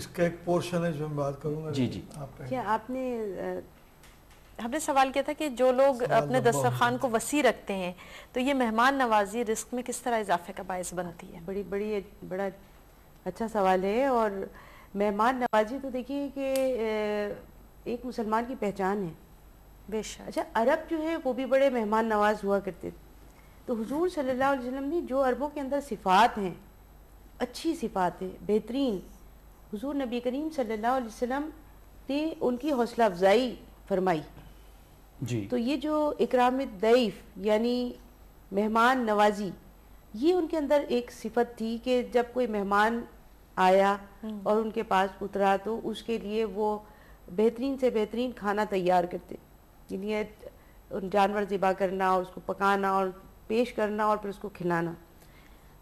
اس کا ایک پورشن ہے جو میں بات کروں گا. جی جی. کیا آپ نے ہم نے سوال کیا تھا کہ جو لوگ اپنے دسترخوان کو وسیع رکھتے ہیں تو یہ مہمان نوازی رزق میں کس طرح اضافے کا باعث بنتی ہے؟ بڑا اچھا سوال ہے. اور مہمان نوازی تو دیکھیے کہ ایک مسلمان کی پہچان ہے. بے شک. اچھا عرب جو ہے وہ بھی بڑے مہمان نواز ہوا کرتے تھے. تو حضور صلی اللہ علیہ وسلم نے جو عربوں کے اندر صفات ہیں، اچھی صفات ہیں، بہترین، حضور نبی کریم صلی اللہ علیہ وسلم نے ان کی حوصلہ افزائی فرمائی. جی. تو یہ جو اکرام الضیف یعنی مہمان نوازی، یہ ان کے اندر ایک صفت تھی کہ جب کوئی مہمان آیا اور ان کے پاس اترا تو اس کے لیے وہ بہترین سے بہترین کھانا تیار کرتے. یعنی جانور ذبح کرنا اور اس کو پکانا اور پیش کرنا اور پھر اس کو کھلانا.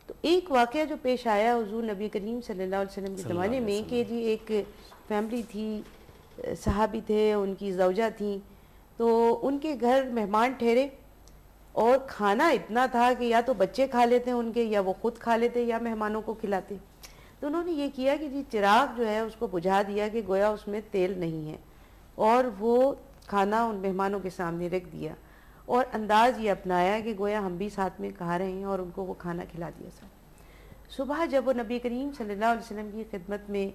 تو ایک واقعہ جو پیش آیا حضور نبی کریم صلی اللہ علیہ وسلم کے زمانے میں کہ جی ایک فیملی تھی، صحابی تھے، ان کی زوجہ تھیں، تو ان کے گھر مہمان ٹھہرے اور کھانا اتنا تھا کہ یا تو بچے کھا لیتے ان کے، یا وہ خود کھا لیتے، یا مہمانوں کو کھلاتے. تو انہوں نے یہ کیا کہ جی چراغ جو ہے اس کو بجھا دیا کہ گویا اس میں تیل نہیں ہے، اور وہ کھانا ان مہمانوں کے سامنے رکھ دیا، اور انداز یہ اپنایا کہ گویا ہم بھی ساتھ میں کھا رہے ہیں، اور ان کو وہ کھانا کھلا دیا. صبح جب وہ نبی کریم صلی اللہ علیہ وسلم کی خدمت میں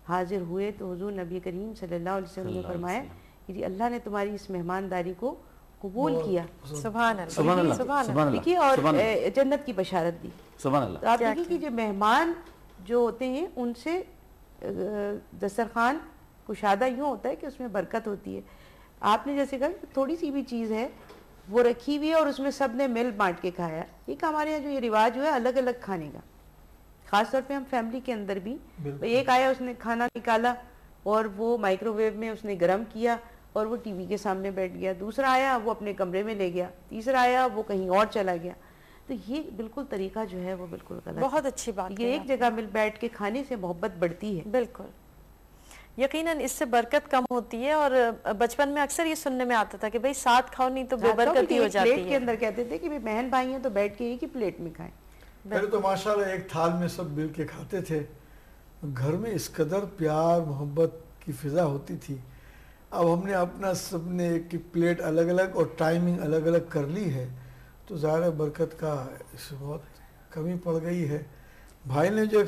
حاضر ہوئے تو حضور نبی کریم صلی اللہ علیہ وسلم نے فرمایا کہ جی اللہ نے تمہاری اس مہمانداری کو قبول کیا. سبحان اللہ. سبحان اللہ. سبحان اللہ. دیکھیے اور جنت کی بشارت دی. سبحان اللہ. تو آپ دیکھیں کہ جو مہمان جو ہوتے ہیں ان سے دسترخوان کشادہ یوں ہوتا ہے کہ اس میں برکت ہوتی ہے. آپ نے جیسے کہا کہ تھوڑی سی بھی چیز ہے وہ رکھی ہوئی ہے اور اس میں سب نے مل بانٹ کے کھایا. ایک ہمارے یہاں جو یہ رواج ہوا ہے الگ الگ کھانے کا، خاص طور پہ ہم فیملی کے اندر بھی، ایک آیا اس نے کھانا نکالا اور وہ مائکرو ویو میں اس نے گرم کیا اور وہ ٹی وی کے سامنے بیٹھ گیا، دوسرا آیا وہ اپنے کمرے میں لے گیا، تیسرا آیا وہ کہیں اور چلا گیا. تو یہ بالکل طریقہ جو ہے وہ بالکل غلط. بہت اچھی بات. یہ ایک جگہ مل بیٹھ کے کھانے سے محبت بڑھتی ہے. بالکل یقیناً اس سے برکت کم ہوتی ہے. اور بچپن میں اکثر یہ سننے میں آتا تھا کہ بھئی ساتھ کھاؤ نہیں تو بے برکتی ہو جاتی ہے. پلیٹ کے اندر کہتے تھے کہ بہن بھائی ہیں تو بیٹھ کے ایک ہی پلیٹ میں کھائیں. پہلے تو ماشاءاللہ ایک تھال میں سب مل کے کھاتے تھے. گھر میں اس قدر پیار محبت کی فضا ہوتی تھی. اب ہم نے اپنا سب نے ایک پلیٹ الگ الگ اور ٹائمنگ الگ الگ کر لی ہے تو ظاہر برکت کا اس سے بہت کمی پڑ گئی ہے. بھائی نے جو